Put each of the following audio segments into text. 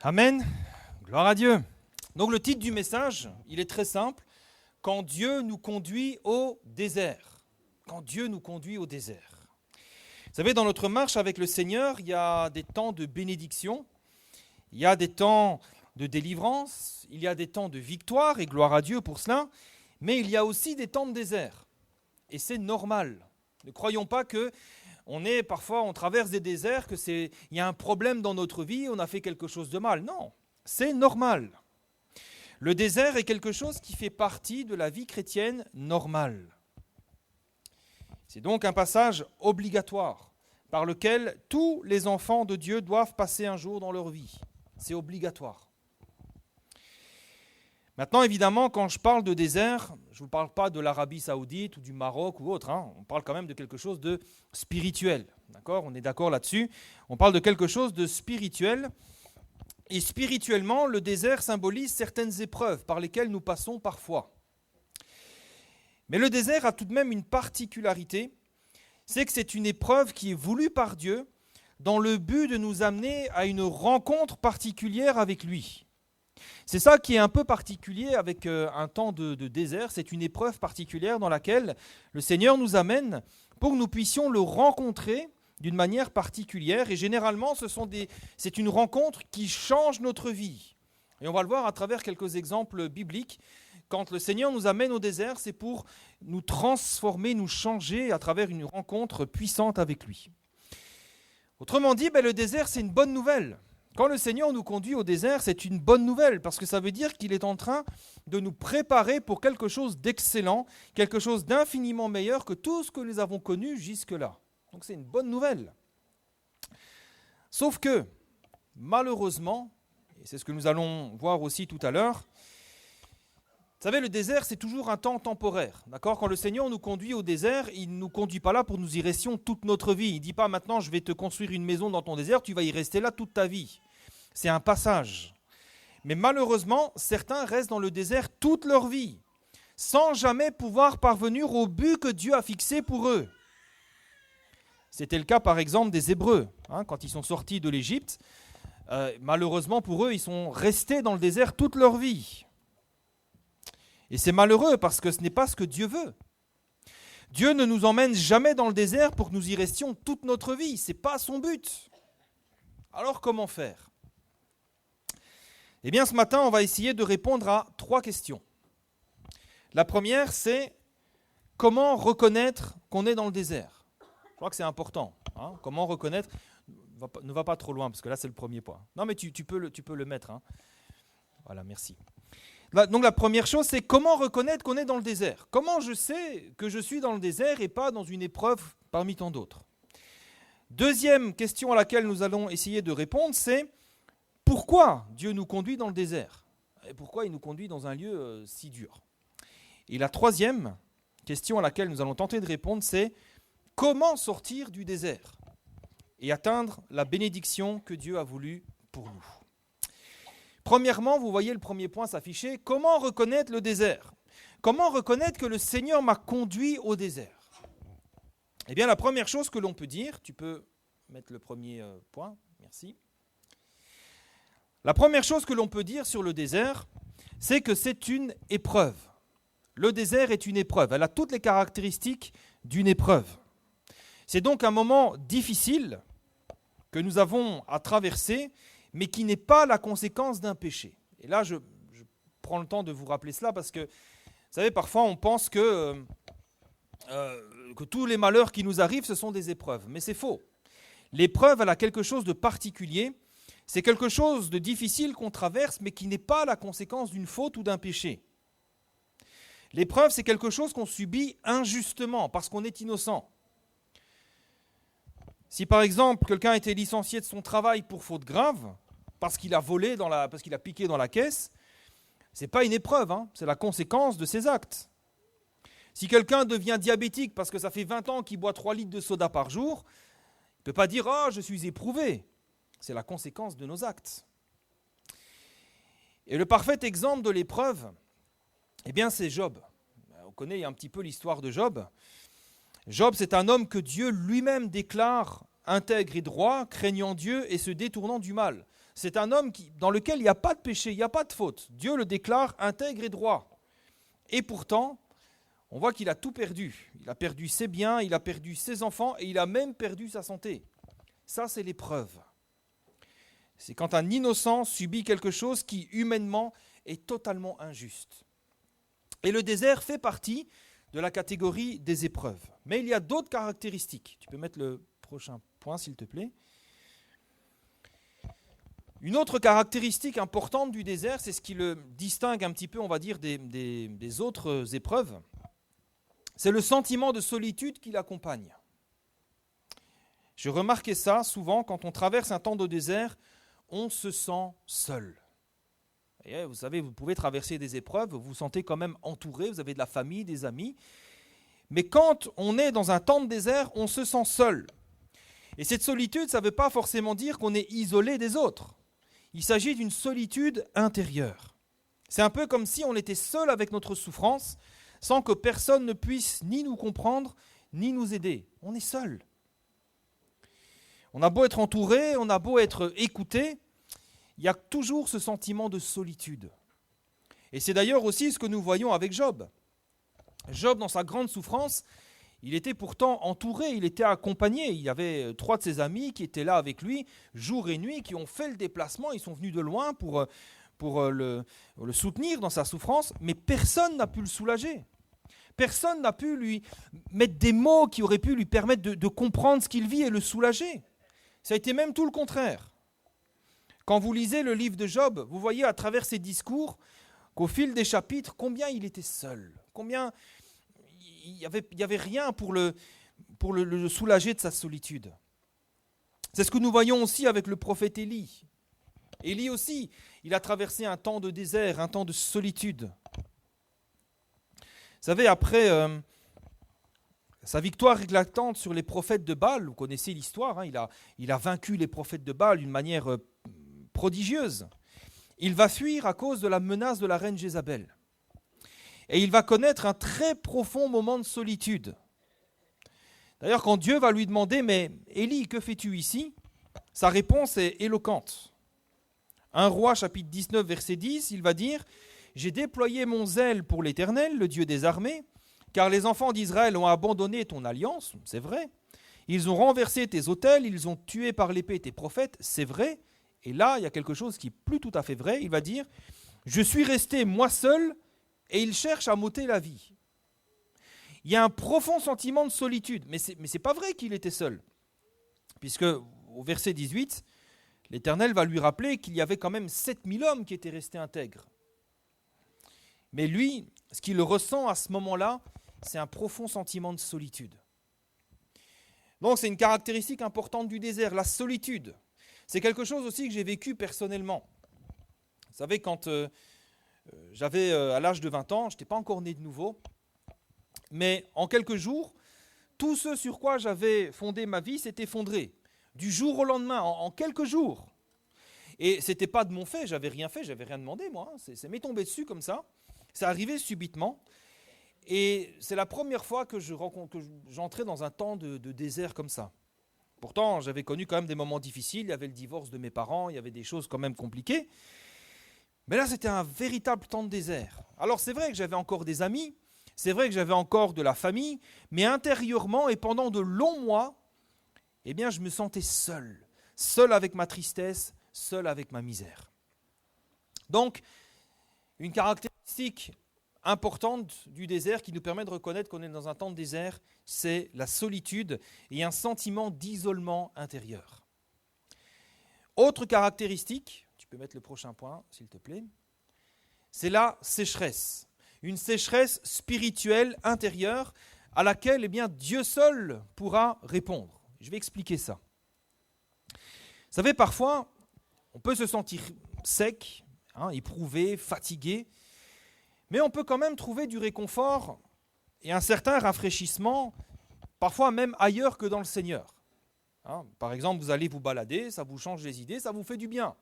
Amen. Gloire à Dieu. Donc le titre du message, il est très simple. Quand Dieu nous conduit au désert. Quand Dieu nous conduit au désert. Vous savez, dans notre marche avec le Seigneur, il y a des temps de bénédiction, il y a des temps de délivrance, il y a des temps de victoire, et gloire à Dieu pour cela, mais il y a aussi des temps de désert. Et c'est normal. Ne croyons pas que on traverse des déserts, il y a un problème dans notre vie, on a fait quelque chose de mal. Non, c'est normal. Le désert est quelque chose qui fait partie de la vie chrétienne normale. C'est donc un passage obligatoire par lequel tous les enfants de Dieu doivent passer un jour dans leur vie. C'est obligatoire. Maintenant, évidemment, quand je parle de désert, je ne vous parle pas de l'Arabie Saoudite ou du Maroc ou autre. On parle quand même de quelque chose de spirituel. D'accord ? On est d'accord là-dessus. On parle de quelque chose de spirituel. Et spirituellement, le désert symbolise certaines épreuves par lesquelles nous passons parfois. Mais le désert a tout de même une particularité, c'est que c'est une épreuve qui est voulue par Dieu dans le but de nous amener à une rencontre particulière avec lui. C'est ça qui est un peu particulier avec un temps de désert, c'est une épreuve particulière dans laquelle le Seigneur nous amène pour que nous puissions le rencontrer d'une manière particulière. Et généralement, c'est une rencontre qui change notre vie. Et on va le voir à travers quelques exemples bibliques. Quand le Seigneur nous amène au désert, c'est pour nous transformer, nous changer à travers une rencontre puissante avec lui. Autrement dit, le désert, c'est une bonne nouvelle. Quand le Seigneur nous conduit au désert, c'est une bonne nouvelle, parce que ça veut dire qu'il est en train de nous préparer pour quelque chose d'excellent, quelque chose d'infiniment meilleur que tout ce que nous avons connu jusque-là. Donc c'est une bonne nouvelle. Sauf que, malheureusement, et c'est ce que nous allons voir aussi tout à l'heure, vous savez, le désert, c'est toujours un temps temporaire. D'accord ? Quand le Seigneur nous conduit au désert, il ne nous conduit pas là pour nous y restions toute notre vie. Il ne dit pas maintenant, je vais te construire une maison dans ton désert, tu vas y rester là toute ta vie. C'est un passage. Mais malheureusement, certains restent dans le désert toute leur vie, sans jamais pouvoir parvenir au but que Dieu a fixé pour eux. C'était le cas par exemple des Hébreux, quand ils sont sortis de l'Égypte. Malheureusement pour eux, ils sont restés dans le désert toute leur vie. Et c'est malheureux parce que ce n'est pas ce que Dieu veut. Dieu ne nous emmène jamais dans le désert pour que nous y restions toute notre vie. Ce n'est pas son but. Alors comment faire ? Eh bien ce matin, on va essayer de répondre à 3 questions. La première, c'est comment reconnaître qu'on est dans le désert ? Je crois que c'est important. Comment reconnaître ? Ne va pas trop loin parce que là c'est le premier point. Non mais tu peux le mettre. Voilà, merci. Donc la première chose, c'est comment reconnaître qu'on est dans le désert. Comment je sais que je suis dans le désert et pas dans une épreuve parmi tant d'autres. Deuxième question à laquelle nous allons essayer de répondre, c'est pourquoi Dieu nous conduit dans le désert ? Et pourquoi il nous conduit dans un lieu si dur ? Et la troisième question à laquelle nous allons tenter de répondre, c'est comment sortir du désert et atteindre la bénédiction que Dieu a voulu pour nous. Premièrement, vous voyez le premier point s'afficher, comment reconnaître le désert ? Comment reconnaître que le Seigneur m'a conduit au désert ? Eh bien, la première chose que l'on peut dire, tu peux mettre le premier point, merci. La première chose que l'on peut dire sur le désert, c'est que c'est une épreuve. Le désert est une épreuve, elle a toutes les caractéristiques d'une épreuve. C'est donc un moment difficile que nous avons à traverser, mais qui n'est pas la conséquence d'un péché. Et là, je prends le temps de vous rappeler cela parce que, vous savez, parfois on pense que tous les malheurs qui nous arrivent, ce sont des épreuves. Mais c'est faux. L'épreuve, elle a quelque chose de particulier. C'est quelque chose de difficile qu'on traverse, mais qui n'est pas la conséquence d'une faute ou d'un péché. L'épreuve, c'est quelque chose qu'on subit injustement parce qu'on est innocent. Si par exemple, quelqu'un a été licencié de son travail pour faute grave, parce qu'il a volé, parce qu'il a piqué dans la caisse, ce n'est pas une épreuve, c'est la conséquence de ses actes. Si quelqu'un devient diabétique parce que ça fait 20 ans qu'il boit 3 litres de soda par jour, il ne peut pas dire « Ah, je suis éprouvé ». C'est la conséquence de nos actes. Et le parfait exemple de l'épreuve, eh bien c'est Job. On connaît un petit peu l'histoire de Job. Job, c'est un homme que Dieu lui-même déclare intègre et droit, craignant Dieu et se détournant du mal. C'est un homme dans lequel il n'y a pas de péché, il n'y a pas de faute. Dieu le déclare intègre et droit. Et pourtant, on voit qu'il a tout perdu. Il a perdu ses biens, il a perdu ses enfants et il a même perdu sa santé. Ça, c'est l'épreuve. C'est quand un innocent subit quelque chose qui, humainement, est totalement injuste. Et le désert fait partie de la catégorie des épreuves. Mais il y a d'autres caractéristiques. Tu peux mettre le prochain point, s'il te plaît. Une autre caractéristique importante du désert, c'est ce qui le distingue un petit peu, on va dire, des autres épreuves. C'est le sentiment de solitude qui l'accompagne. Je remarquais ça souvent, quand on traverse un temps de désert, on se sent seul. Et vous savez, vous pouvez traverser des épreuves, vous vous sentez quand même entouré, vous avez de la famille, des amis. Mais quand on est dans un temps de désert, on se sent seul. Et cette solitude, ça ne veut pas forcément dire qu'on est isolé des autres. Il s'agit d'une solitude intérieure. C'est un peu comme si on était seul avec notre souffrance, sans que personne ne puisse ni nous comprendre, ni nous aider. On est seul. On a beau être entouré, on a beau être écouté, il y a toujours ce sentiment de solitude. Et c'est d'ailleurs aussi ce que nous voyons avec Job. Job, dans sa grande souffrance, il était pourtant entouré, il était accompagné. Il y avait 3 de ses amis qui étaient là avec lui, jour et nuit, qui ont fait le déplacement. Ils sont venus de loin pour le soutenir dans sa souffrance, mais personne n'a pu le soulager. Personne n'a pu lui mettre des mots qui auraient pu lui permettre de comprendre ce qu'il vit et le soulager. Ça a été même tout le contraire. Quand vous lisez le livre de Job, vous voyez à travers ses discours qu'au fil des chapitres, combien il était seul, combien il y avait rien pour le soulager de sa solitude. C'est ce que nous voyons aussi avec le prophète Élie. Élie aussi, il a traversé un temps de désert, un temps de solitude. Vous savez, après sa victoire éclatante sur les prophètes de Baal, vous connaissez l'histoire, hein, il a vaincu les prophètes de Baal d'une manière prodigieuse. Il va fuir à cause de la menace de la reine Jézabel. Et il va connaître un très profond moment de solitude. D'ailleurs, quand Dieu va lui demander « Mais Élie, que fais-tu ici ?» sa réponse est éloquente. 1 Roi, chapitre 19, verset 10, il va dire « J'ai déployé mon zèle pour l'Éternel, le Dieu des armées, car les enfants d'Israël ont abandonné ton alliance, c'est vrai. Ils ont renversé tes autels, ils ont tué par l'épée tes prophètes, c'est vrai. Et là, il y a quelque chose qui n'est plus tout à fait vrai. Il va dire « Je suis resté moi seul et ils cherchent à m'ôter la vie. » Il y a un profond sentiment de solitude, mais ce n'est pas vrai qu'il était seul. Puisque au verset 18, l'Éternel va lui rappeler qu'il y avait quand même 7000 hommes qui étaient restés intègres. Mais lui, ce qu'il ressent à ce moment-là, c'est un profond sentiment de solitude. Donc c'est une caractéristique importante du désert, la solitude. C'est quelque chose aussi que j'ai vécu personnellement. Vous savez, quand j'avais à l'âge de 20 ans, je n'étais pas encore né de nouveau, mais en quelques jours, tout ce sur quoi j'avais fondé ma vie s'est effondré. Du jour au lendemain, en quelques jours. Et ce n'était pas de mon fait, j'avais rien demandé moi, ça m'est tombé dessus comme ça. C'est arrivé subitement. Et c'est la première fois que j'entrais dans un temps de désert comme ça. Pourtant, j'avais connu quand même des moments difficiles, il y avait le divorce de mes parents, il y avait des choses quand même compliquées. Mais là, c'était un véritable temps de désert. Alors c'est vrai que j'avais encore des amis, c'est vrai que j'avais encore de la famille, mais intérieurement et pendant de longs mois, eh bien, je me sentais seul. Seul avec ma tristesse, seul avec ma misère. Donc, une caractéristique importante du désert qui nous permet de reconnaître qu'on est dans un temps de désert, c'est la solitude et un sentiment d'isolement intérieur. Autre caractéristique, tu peux mettre le prochain point s'il te plaît, c'est la sécheresse. Une sécheresse spirituelle intérieure à laquelle bien, Dieu seul pourra répondre. Je vais expliquer ça. Vous savez, parfois, on peut se sentir sec, éprouvé, fatigué, mais on peut quand même trouver du réconfort et un certain rafraîchissement, parfois même ailleurs que dans le Seigneur. Par exemple, vous allez vous balader, ça vous change les idées, ça vous fait du bien.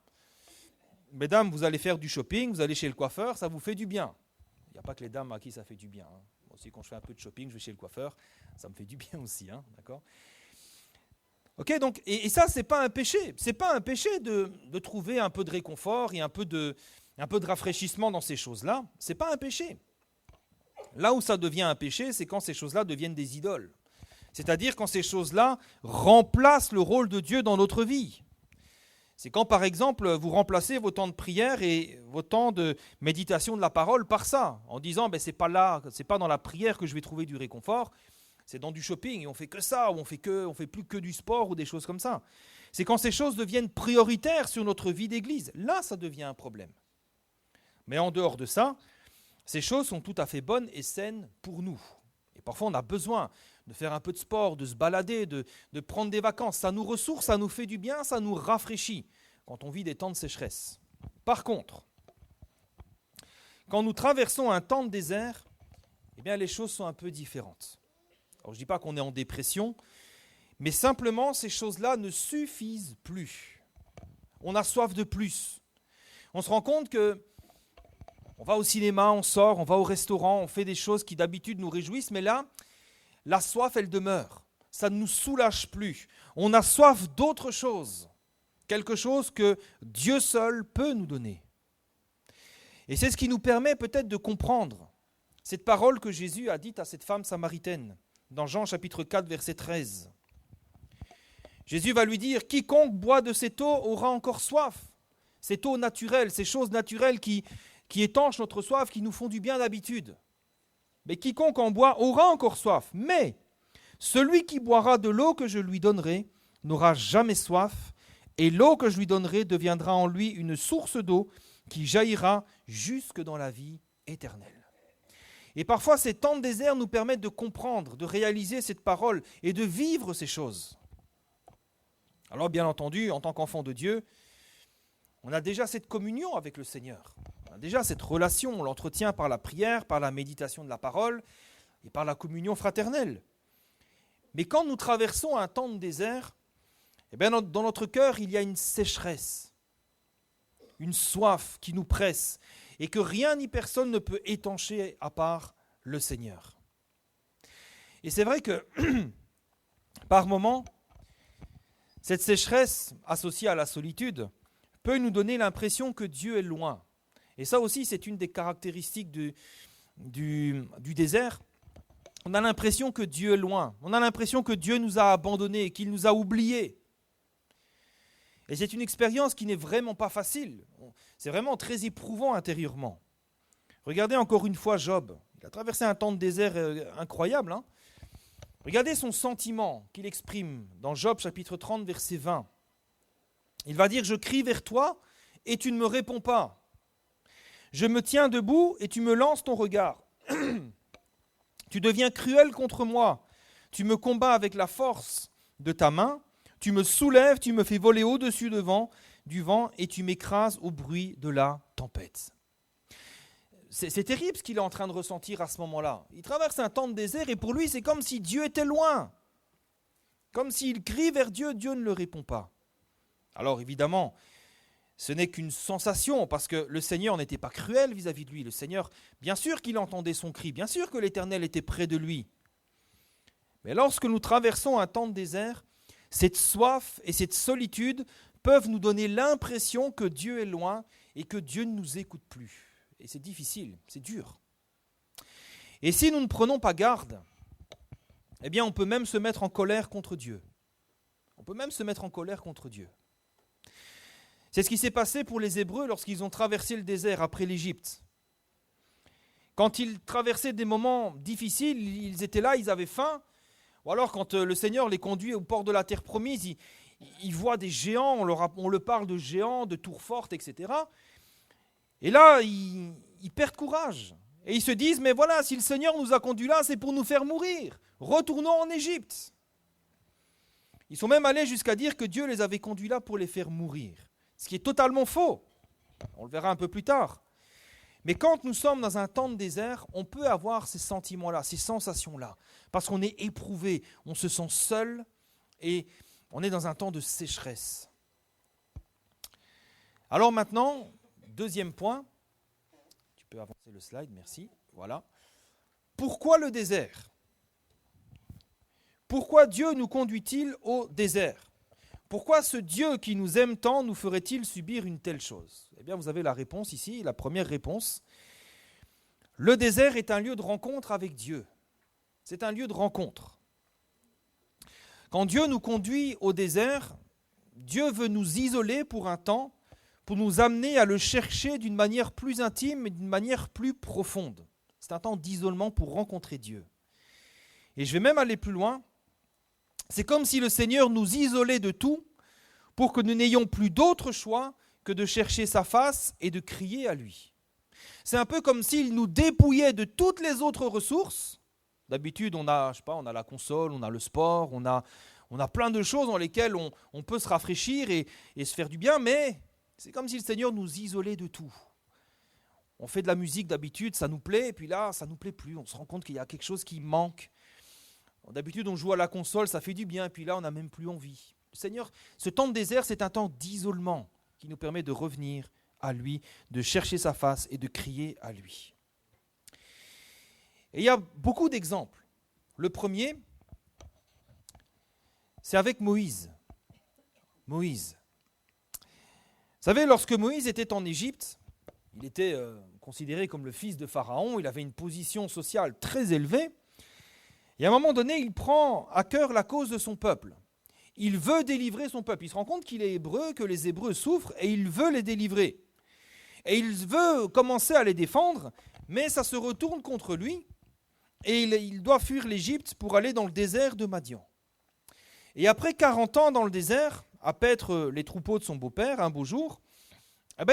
Mesdames, vous allez faire du shopping, vous allez chez le coiffeur, ça vous fait du bien. Il n'y a pas que les dames à qui ça fait du bien. Moi aussi, quand je fais un peu de shopping, je vais chez le coiffeur, ça me fait du bien aussi. D'accord ? Ok, donc, et ça, c'est pas un péché. C'est pas un péché de trouver un peu de réconfort et un peu de rafraîchissement dans ces choses-là. C'est pas un péché. Là où ça devient un péché, c'est quand ces choses-là deviennent des idoles. C'est-à-dire quand ces choses-là remplacent le rôle de Dieu dans notre vie. C'est quand, par exemple, vous remplacez vos temps de prière et vos temps de méditation de la parole par ça, en disant c'est pas là, c'est pas dans la prière que je vais trouver du réconfort, c'est dans du shopping et on fait que ça, ou on fait plus que du sport ou des choses comme ça. C'est quand ces choses deviennent prioritaires sur notre vie d'église, là ça devient un problème. Mais en dehors de ça, ces choses sont tout à fait bonnes et saines pour nous. Et parfois on a besoin de faire un peu de sport, de se balader, de prendre des vacances. Ça nous ressource, ça nous fait du bien, ça nous rafraîchit quand on vit des temps de sécheresse. Par contre, quand nous traversons un temps de désert, eh bien les choses sont un peu différentes. Alors je ne dis pas qu'on est en dépression, mais simplement ces choses-là ne suffisent plus. On a soif de plus. On se rend compte que on va au cinéma, on sort, on va au restaurant, on fait des choses qui d'habitude nous réjouissent, mais là, la soif, elle demeure. Ça ne nous soulage plus. On a soif d'autre chose. Quelque chose que Dieu seul peut nous donner. Et c'est ce qui nous permet peut-être de comprendre cette parole que Jésus a dite à cette femme samaritaine, dans Jean chapitre 4, verset 13. Jésus va lui dire, « Quiconque boit de cette eau aura encore soif. » Cette eau naturelle, ces choses naturelles qui étanchent notre soif, qui nous font du bien d'habitude. Mais quiconque en boit aura encore soif. Mais celui qui boira de l'eau que je lui donnerai n'aura jamais soif, et l'eau que je lui donnerai deviendra en lui une source d'eau qui jaillira jusque dans la vie éternelle. Et parfois, ces temps de désert nous permettent de comprendre, de réaliser cette parole et de vivre ces choses. Alors, bien entendu, en tant qu'enfant de Dieu, on a déjà cette communion avec le Seigneur. On a déjà cette relation, on l'entretient par la prière, par la méditation de la parole et par la communion fraternelle. Mais quand nous traversons un temps de désert, eh bien dans notre cœur, il y a une sécheresse, une soif qui nous presse et que rien ni personne ne peut étancher à part le Seigneur. Et c'est vrai que par moments, cette sécheresse associée à la solitude peut nous donner l'impression que Dieu est loin. Et ça aussi, c'est une des caractéristiques du désert. On a l'impression que Dieu est loin. On a l'impression que Dieu nous a abandonnés, qu'il nous a oubliés. Et c'est une expérience qui n'est vraiment pas facile. C'est vraiment très éprouvant intérieurement. Regardez encore une fois Job. Il a traversé un temps de désert incroyable. Regardez son sentiment qu'il exprime dans Job chapitre 30, verset 20. Il va dire « Je crie vers toi et tu ne me réponds pas. Je me tiens debout et tu me lances ton regard. Tu deviens cruel contre moi. Tu me combats avec la force de ta main. Tu me soulèves, tu me fais voler au-dessus du vent et tu m'écrases au bruit de la tempête. » C'est terrible ce qu'il est en train de ressentir à ce moment-là. Il traverse un temps de désert et pour lui, c'est comme si Dieu était loin. Comme s'il crie vers Dieu, Dieu ne le répond pas. Alors évidemment, ce n'est qu'une sensation, parce que le Seigneur n'était pas cruel vis-à-vis de lui. Le Seigneur, bien sûr qu'il entendait son cri, bien sûr que l'Éternel était près de lui. Mais lorsque nous traversons un temps de désert, cette soif et cette solitude peuvent nous donner l'impression que Dieu est loin et que Dieu ne nous écoute plus. Et c'est difficile, c'est dur. Et si nous ne prenons pas garde, eh bien on peut même se mettre en colère contre Dieu. On peut même se mettre en colère contre Dieu. C'est ce qui s'est passé pour les Hébreux lorsqu'ils ont traversé le désert après l'Égypte. Quand ils traversaient des moments difficiles, ils étaient là, ils avaient faim. Ou alors quand le Seigneur les conduit au port de la terre promise, ils voient des géants, on leur parle de géants, de tours fortes, etc. Et là, ils perdent courage. Et ils se disent, mais voilà, si le Seigneur nous a conduits là, c'est pour nous faire mourir. Retournons en Égypte. Ils sont même allés jusqu'à dire que Dieu les avait conduits là pour les faire mourir. Ce qui est totalement faux. On le verra un peu plus tard. Mais quand nous sommes dans un temps de désert, on peut avoir ces sentiments-là, ces sensations-là. Parce qu'on est éprouvé, on se sent seul et on est dans un temps de sécheresse. Alors maintenant, deuxième point. Tu peux avancer le slide, merci. Voilà. Pourquoi le désert ? Pourquoi Dieu nous conduit-il au désert ? pourquoi ce Dieu qui nous aime tant nous ferait-il subir une telle chose? Eh bien, vous avez la réponse ici, la première réponse. Le désert est un lieu de rencontre avec Dieu. C'est un lieu de rencontre. Quand Dieu nous conduit au désert, Dieu veut nous isoler pour un temps, pour nous amener à le chercher d'une manière plus intime et d'une manière plus profonde. C'est un temps d'isolement pour rencontrer Dieu. Et je vais même aller plus loin. C'est comme si le Seigneur nous isolait de tout pour que nous n'ayons plus d'autre choix que de chercher sa face et de crier à lui. C'est un peu comme s'il nous dépouillait de toutes les autres ressources. D'habitude, on a la console, on a le sport, on a plein de choses dans lesquelles on peut se rafraîchir et se faire du bien, mais c'est comme si le Seigneur nous isolait de tout. On fait de la musique d'habitude, ça nous plaît, et puis là, ça ne nous plaît plus. On se rend compte qu'il y a quelque chose qui manque. D'habitude, on joue à la console, ça fait du bien, et puis là, on n'a même plus envie. Le Seigneur, ce temps de désert, c'est un temps d'isolement qui nous permet de revenir à lui, de chercher sa face et de crier à lui. Et il y a beaucoup d'exemples. Le premier, c'est avec Moïse. Moïse. Vous savez, lorsque Moïse était en Égypte, il était considéré comme le fils de Pharaon, il avait une position sociale très élevée, et à un moment donné, il prend à cœur la cause de son peuple. Il veut délivrer son peuple. Il se rend compte qu'il est hébreu, que les Hébreux souffrent, et il veut les délivrer. Et il veut commencer à les défendre, mais ça se retourne contre lui, et il doit fuir l'Égypte pour aller dans le désert de Madian. Et après 40 ans dans le désert, à paître les troupeaux de son beau-père, un beau jour,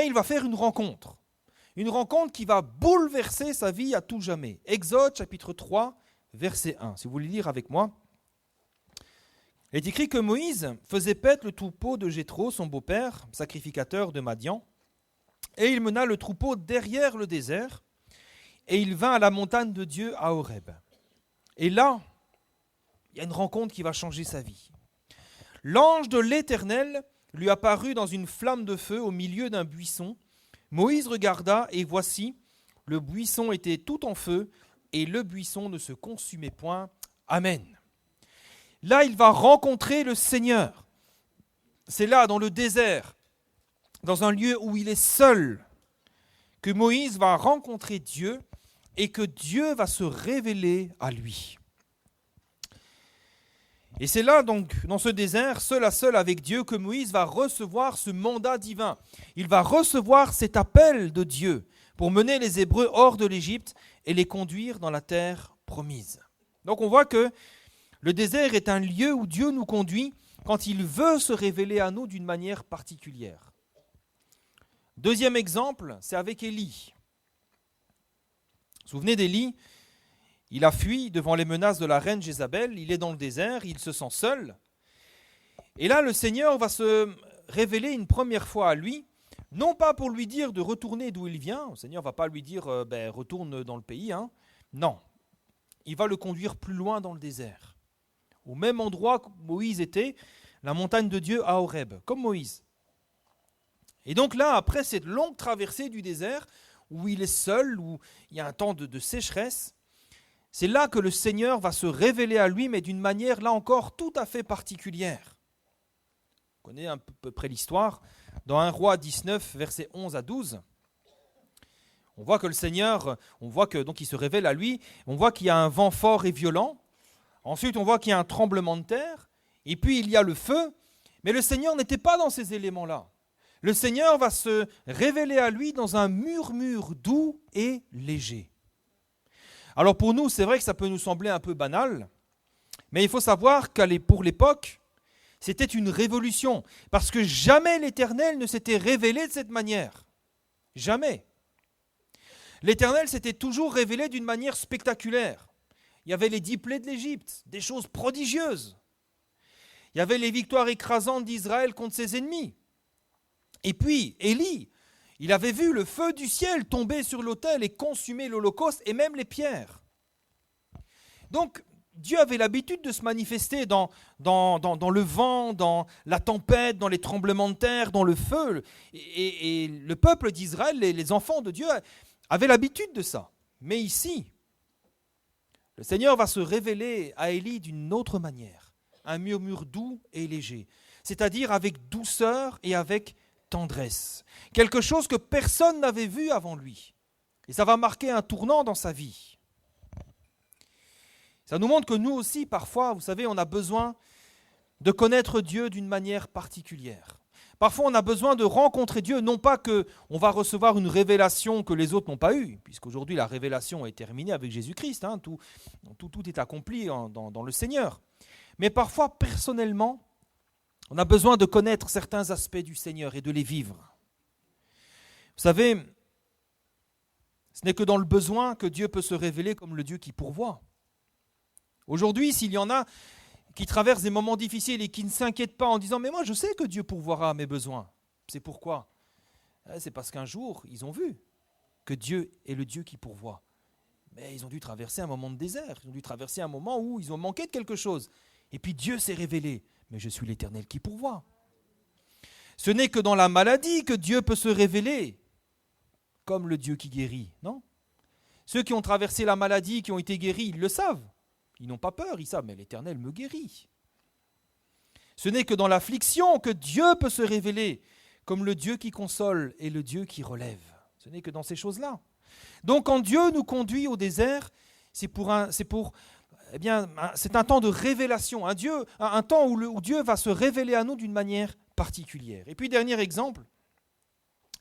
il va faire une rencontre. Une rencontre qui va bouleverser sa vie à tout jamais. Exode chapitre 3, verset 1. Si vous voulez lire avec moi. Il est écrit que Moïse faisait paître le troupeau de Jéthro, son beau-père, sacrificateur de Madian, et il mena le troupeau derrière le désert, et il vint à la montagne de Dieu à Horeb. Et là, il y a une rencontre qui va changer sa vie. L'ange de l'Éternel lui apparut dans une flamme de feu au milieu d'un buisson. Moïse regarda, et voici, le buisson était tout en feu, et le buisson ne se consumait point. Amen. Là, il va rencontrer le Seigneur. C'est là, dans le désert, dans un lieu où il est seul, que Moïse va rencontrer Dieu et que Dieu va se révéler à lui. Et c'est là, donc, dans ce désert, seul à seul avec Dieu, que Moïse va recevoir ce mandat divin. Il va recevoir cet appel de Dieu pour mener les Hébreux hors de l'Égypte et les conduire dans la terre promise. Donc on voit que le désert est un lieu où Dieu nous conduit quand il veut se révéler à nous d'une manière particulière. Deuxième exemple, c'est avec Élie. Vous vous souvenez d'Élie? Il a fui devant les menaces de la reine Jézabel, il est dans le désert, il se sent seul. Et là, le Seigneur va se révéler une première fois à lui, non pas pour lui dire de retourner d'où il vient, le Seigneur ne va pas lui dire retourne dans le pays, non, il va le conduire plus loin dans le désert, au même endroit que Moïse était, la montagne de Dieu à Horeb, comme Moïse. Et donc là, après cette longue traversée du désert, où il est seul, où il y a un temps de sécheresse, c'est là que le Seigneur va se révéler à lui, mais d'une manière, là encore, tout à fait particulière. On connaît à peu près l'histoire. Dans 1 Roi 19, versets 11 à 12, on voit que le Seigneur, donc il se révèle à lui, on voit qu'il y a un vent fort et violent. Ensuite, on voit qu'il y a un tremblement de terre, et puis il y a le feu. Mais le Seigneur n'était pas dans ces éléments-là. Le Seigneur va se révéler à lui dans un murmure doux et léger. Alors pour nous, c'est vrai que ça peut nous sembler un peu banal, mais il faut savoir que pour l'époque, c'était une révolution, parce que jamais l'Éternel ne s'était révélé de cette manière. Jamais. L'Éternel s'était toujours révélé d'une manière spectaculaire. Il y avait les 10 plaies de l'Égypte, des choses prodigieuses. Il y avait les victoires écrasantes d'Israël contre ses ennemis. Et puis, Élie, il avait vu le feu du ciel tomber sur l'autel et consumer l'holocauste et même les pierres. Donc, Dieu avait l'habitude de se manifester dans le vent, dans la tempête, dans les tremblements de terre, dans le feu. Et le peuple d'Israël, les enfants de Dieu, avaient l'habitude de ça. Mais ici, le Seigneur va se révéler à Élie d'une autre manière. Un murmure doux et léger. c'est-à-dire avec douceur et avec tendresse. Quelque chose que personne n'avait vu avant lui. Et ça va marquer un tournant dans sa vie. Ça nous montre que nous aussi, parfois, vous savez, on a besoin de connaître Dieu d'une manière particulière. Parfois, on a besoin de rencontrer Dieu, non pas qu'on va recevoir une révélation que les autres n'ont pas eue, puisqu'aujourd'hui la révélation est terminée avec Jésus-Christ, hein, tout est accompli dans le Seigneur. Mais parfois, personnellement, on a besoin de connaître certains aspects du Seigneur et de les vivre. Vous savez, ce n'est que dans le besoin que Dieu peut se révéler comme le Dieu qui pourvoit. Aujourd'hui, s'il y en a qui traversent des moments difficiles et qui ne s'inquiètent pas en disant « Mais moi, je sais que Dieu pourvoira à mes besoins. » C'est pourquoi ? C'est parce qu'un jour, ils ont vu que Dieu est le Dieu qui pourvoit. Mais ils ont dû traverser un moment de désert. Ils ont dû traverser un moment où ils ont manqué de quelque chose. Et puis Dieu s'est révélé. Mais je suis l'Éternel qui pourvoit. Ce n'est que dans la maladie que Dieu peut se révéler comme le Dieu qui guérit, non ? Ceux qui ont traversé la maladie, qui ont été guéris, ils le savent. Ils n'ont pas peur, ils savent, mais l'Éternel me guérit. Ce n'est que dans l'affliction que Dieu peut se révéler comme le Dieu qui console et le Dieu qui relève. Ce n'est que dans ces choses-là. Donc quand Dieu nous conduit au désert, c'est un temps de révélation, un temps où Dieu va se révéler à nous d'une manière particulière. Et puis dernier exemple,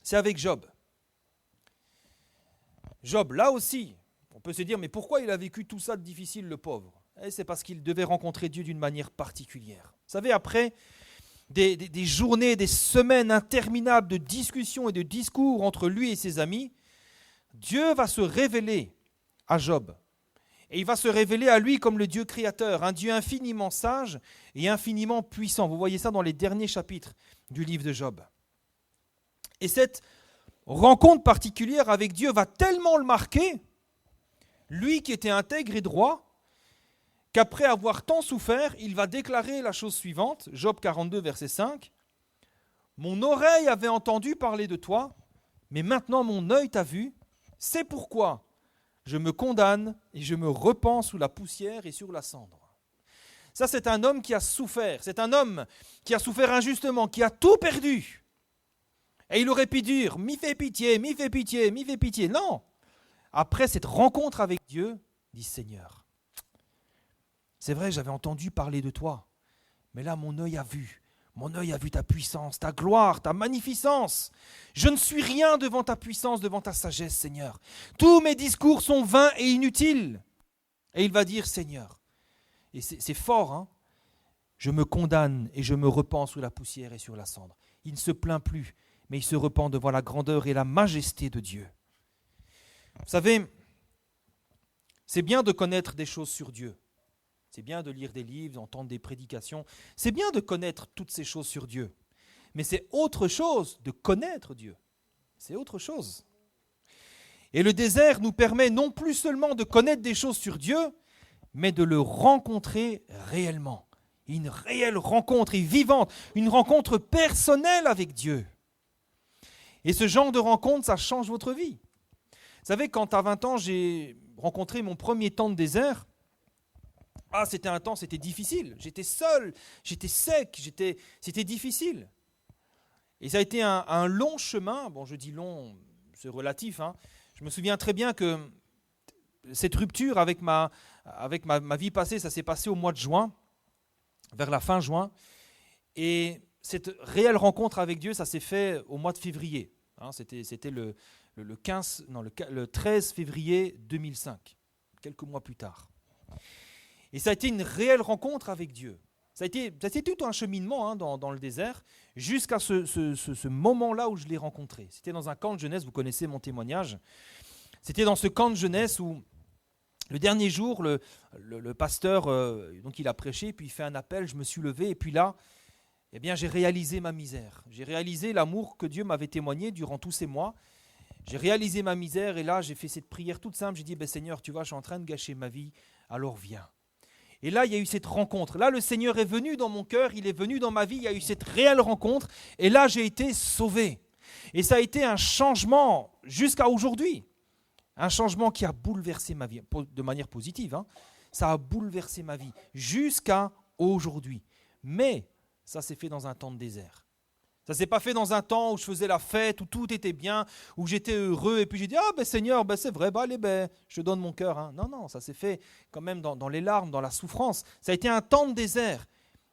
c'est avec Job. Job, là aussi, on peut se dire, mais pourquoi il a vécu tout ça de difficile, le pauvre ? C'est parce qu'il devait rencontrer Dieu d'une manière particulière. Vous savez, après des journées, des semaines interminables de discussions et de discours entre lui et ses amis, Dieu va se révéler à Job. Et il va se révéler à lui comme le Dieu créateur, un Dieu infiniment sage et infiniment puissant. Vous voyez ça dans les derniers chapitres du livre de Job. Et cette rencontre particulière avec Dieu va tellement le marquer, lui qui était intègre et droit, qu'après avoir tant souffert, il va déclarer la chose suivante, Job 42, verset 5, « Mon oreille avait entendu parler de toi, mais maintenant mon œil t'a vu, c'est pourquoi je me condamne et je me repens sous la poussière et sur la cendre. » Ça, c'est un homme qui a souffert, c'est un homme qui a souffert injustement, qui a tout perdu. Et il aurait pu dire, « m'y fais pitié, m'y fais pitié, m'y fais pitié. » Non. Après cette rencontre avec Dieu, dit Seigneur, c'est vrai, j'avais entendu parler de toi, mais là mon œil a vu ta puissance, ta gloire, ta magnificence. Je ne suis rien devant ta puissance, devant ta sagesse, Seigneur. Tous mes discours sont vains et inutiles. Et il va dire, Seigneur, et c'est fort, hein, je me condamne et je me repens sous la poussière et sur la cendre. Il ne se plaint plus, mais il se repent devant la grandeur et la majesté de Dieu. Vous savez, c'est bien de connaître des choses sur Dieu. C'est bien de lire des livres, d'entendre des prédications. C'est bien de connaître toutes ces choses sur Dieu. Mais c'est autre chose de connaître Dieu. C'est autre chose. Et le désert nous permet non plus seulement de connaître des choses sur Dieu, mais de le rencontrer réellement. Une réelle rencontre et vivante, une rencontre personnelle avec Dieu. Et ce genre de rencontre, ça change votre vie. Vous savez, quand à 20 ans, j'ai rencontré mon premier temps de désert, c'était un temps, c'était difficile. J'étais seul, j'étais sec, c'était difficile. Et ça a été un long chemin. Bon, je dis long, c'est relatif. Hein. Je me souviens très bien que cette rupture avec ma vie passée, ça s'est passé au mois de juin, vers la fin juin. Et cette réelle rencontre avec Dieu, ça s'est fait au mois de février. Hein, c'était le 13 février 2005, quelques mois plus tard. Et ça a été une réelle rencontre avec Dieu. Ça a été tout un cheminement hein, dans le désert, jusqu'à ce moment-là où je l'ai rencontré. C'était dans un camp de jeunesse, vous connaissez mon témoignage. C'était dans ce camp de jeunesse où, le dernier jour, le pasteur, donc il a prêché, puis il fait un appel, je me suis levé, et puis là, eh bien, j'ai réalisé ma misère. J'ai réalisé l'amour que Dieu m'avait témoigné durant tous ces mois. J'ai réalisé ma misère, et là, j'ai fait cette prière toute simple. J'ai dit, Seigneur, tu vois, je suis en train de gâcher ma vie, alors viens. Et là, il y a eu cette rencontre. Là, le Seigneur est venu dans mon cœur, il est venu dans ma vie, il y a eu cette réelle rencontre. Et là, j'ai été sauvé. Et ça a été un changement jusqu'à aujourd'hui. Un changement qui a bouleversé ma vie, de manière positive. Hein. Ça a bouleversé ma vie jusqu'à aujourd'hui. Mais ça s'est fait dans un temps de désert. Ça ne s'est pas fait dans un temps où je faisais la fête, où tout était bien, où j'étais heureux, et puis j'ai dit « Ah ben Seigneur, ben c'est vrai, ben allez, ben, je te donne mon cœur. Hein. » Non, ça s'est fait quand même dans les larmes, dans la souffrance. Ça a été un temps de désert,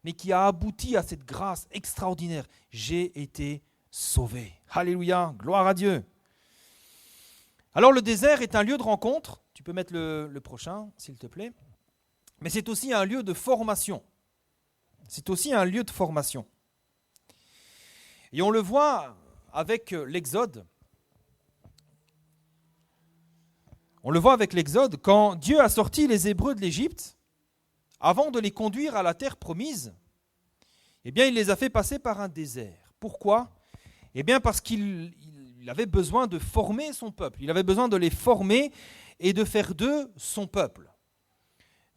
mais qui a abouti à cette grâce extraordinaire. J'ai été sauvé. Alléluia, gloire à Dieu. Alors le désert est un lieu de rencontre. Tu peux mettre le prochain, s'il te plaît. Mais c'est aussi un lieu de formation. C'est aussi un lieu de formation. Et on le voit avec l'Exode. On le voit avec l'Exode, quand Dieu a sorti les Hébreux de l'Égypte, avant de les conduire à la terre promise, eh bien, il les a fait passer par un désert. Pourquoi ? Eh bien, parce qu'il avait besoin de former son peuple. Il avait besoin de les former et de faire d'eux son peuple.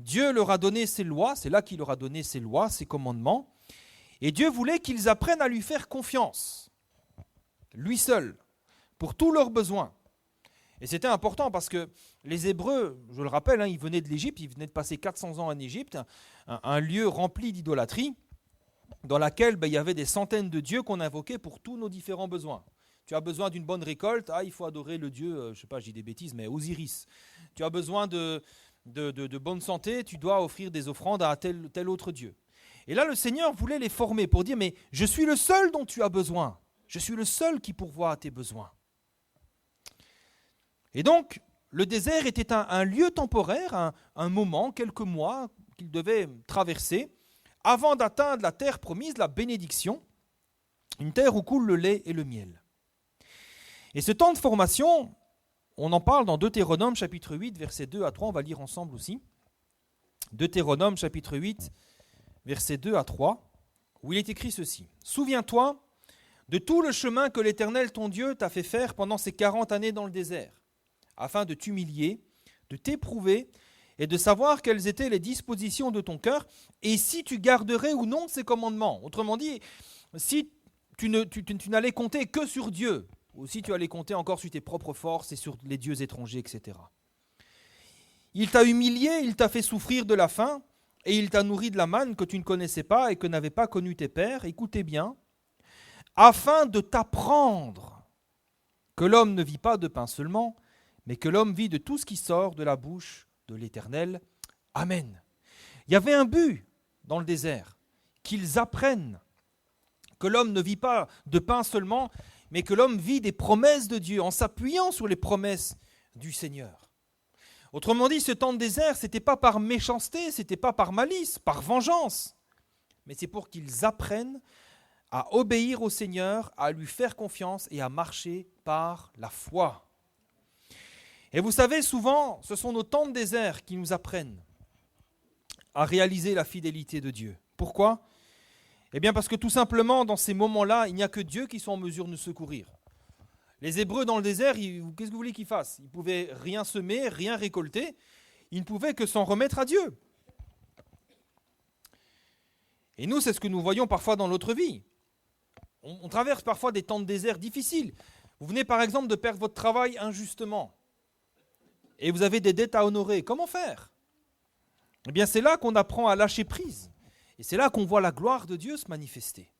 Dieu leur a donné ses lois, c'est là qu'il leur a donné ses lois, ses commandements, et Dieu voulait qu'ils apprennent à lui faire confiance, lui seul, pour tous leurs besoins. Et c'était important parce que les Hébreux, je le rappelle, ils venaient de l'Égypte, ils venaient de passer 400 ans en Égypte, un lieu rempli d'idolâtrie, dans laquelle il y avait des centaines de dieux qu'on invoquait pour tous nos différents besoins. Tu as besoin d'une bonne récolte, il faut adorer le dieu, je ne sais pas, je dis des bêtises, mais Osiris. Tu as besoin de bonne santé, tu dois offrir des offrandes à tel autre dieu. Et là, le Seigneur voulait les former pour dire, mais je suis le seul dont tu as besoin. Je suis le seul qui pourvoit à tes besoins. Et donc, le désert était un lieu temporaire, un moment, quelques mois qu'il devait traverser avant d'atteindre la terre promise, la bénédiction, une terre où coule le lait et le miel. Et ce temps de formation, on en parle dans Deutéronome chapitre 8, versets 2 à 3, on va lire ensemble aussi. Deutéronome chapitre 8, versets 2 à 3, où il est écrit ceci. « Souviens-toi de tout le chemin que l'Éternel ton Dieu t'a fait faire pendant ces 40 années dans le désert, afin de t'humilier, de t'éprouver et de savoir quelles étaient les dispositions de ton cœur et si tu garderais ou non ses commandements. » Autrement dit, si tu n'allais compter que sur Dieu, ou si tu allais compter encore sur tes propres forces et sur les dieux étrangers, etc. Il t'a humilié, il t'a fait souffrir de la faim, et il t'a nourri de la manne que tu ne connaissais pas et que n'avaient pas connu tes pères, écoutez bien, afin de t'apprendre que l'homme ne vit pas de pain seulement, mais que l'homme vit de tout ce qui sort de la bouche de l'Éternel. Amen. Il y avait un but dans le désert, qu'ils apprennent que l'homme ne vit pas de pain seulement, mais que l'homme vit des promesses de Dieu en s'appuyant sur les promesses du Seigneur. Autrement dit, ce temps de désert, ce n'était pas par méchanceté, ce n'était pas par malice, par vengeance, mais c'est pour qu'ils apprennent à obéir au Seigneur, à lui faire confiance et à marcher par la foi. Et vous savez, souvent, ce sont nos temps de désert qui nous apprennent à réaliser la fidélité de Dieu. Pourquoi ? Eh bien parce que tout simplement, dans ces moments-là, il n'y a que Dieu qui soit en mesure de nous secourir. Les Hébreux dans le désert, qu'est-ce que vous voulez qu'ils fassent ? Ils ne pouvaient rien semer, rien récolter. Ils ne pouvaient que s'en remettre à Dieu. Et nous, c'est ce que nous voyons parfois dans notre vie. On traverse parfois des temps de désert difficiles. Vous venez par exemple de perdre votre travail injustement. Et vous avez des dettes à honorer. Comment faire ? Eh bien, c'est là qu'on apprend à lâcher prise. Et c'est là qu'on voit la gloire de Dieu se manifester.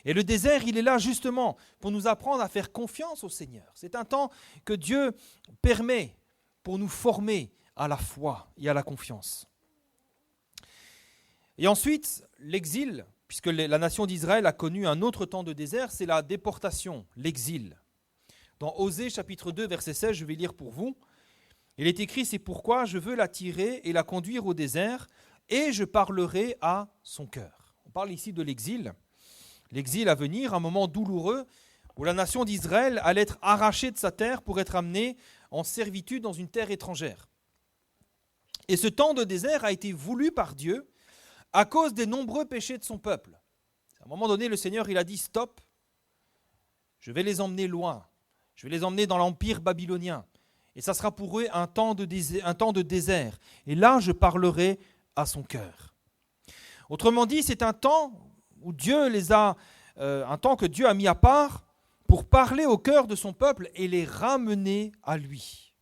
Et le désert, il est là justement pour nous apprendre à faire confiance au Seigneur. C'est un temps que Dieu permet pour nous former à la foi et à la confiance. Et ensuite, l'exil, puisque la nation d'Israël a connu un autre temps de désert, c'est la déportation, l'exil. Dans Osée chapitre 2, verset 16, je vais lire pour vous. Il est écrit, c'est pourquoi je veux la tirer et la conduire au désert, et je parlerai à son cœur. On parle ici de l'exil. L'exil à venir, un moment douloureux où la nation d'Israël allait être arrachée de sa terre pour être amenée en servitude dans une terre étrangère. Et ce temps de désert a été voulu par Dieu à cause des nombreux péchés de son peuple. À un moment donné, le Seigneur il a dit « Stop, je vais les emmener loin, je vais les emmener dans l'empire babylonien. Et ça sera pour eux un temps de désert. Et là, je parlerai à son cœur. » Autrement dit, c'est un temps où un temps que Dieu a mis à part pour parler au cœur de son peuple et les ramener à lui.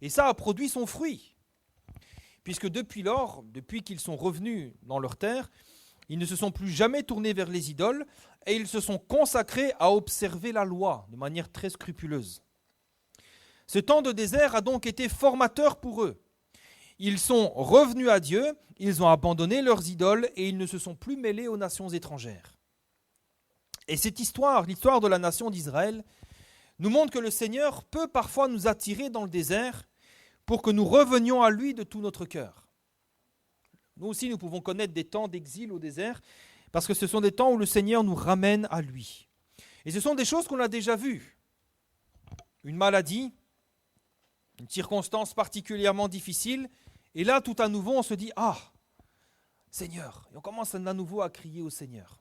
Et ça a produit son fruit, puisque depuis lors, depuis qu'ils sont revenus dans leur terre, Ils ne se sont plus jamais tournés vers les idoles et ils se sont consacrés à observer la loi de manière très scrupuleuse. Ce temps de désert a donc été formateur pour eux. Ils sont revenus à Dieu, ils ont abandonné leurs idoles et ils ne se sont plus mêlés aux nations étrangères. Et cette histoire, l'histoire de la nation d'Israël, nous montre que le Seigneur peut parfois nous attirer dans le désert pour que nous revenions à lui de tout notre cœur. Nous aussi, nous pouvons connaître des temps d'exil au désert parce que ce sont des temps où le Seigneur nous ramène à lui. Et ce sont des choses qu'on a déjà vues. Une maladie, une circonstance particulièrement difficile, et là, tout à nouveau, on se dit « Ah, Seigneur !» Et on commence à nouveau à crier au Seigneur.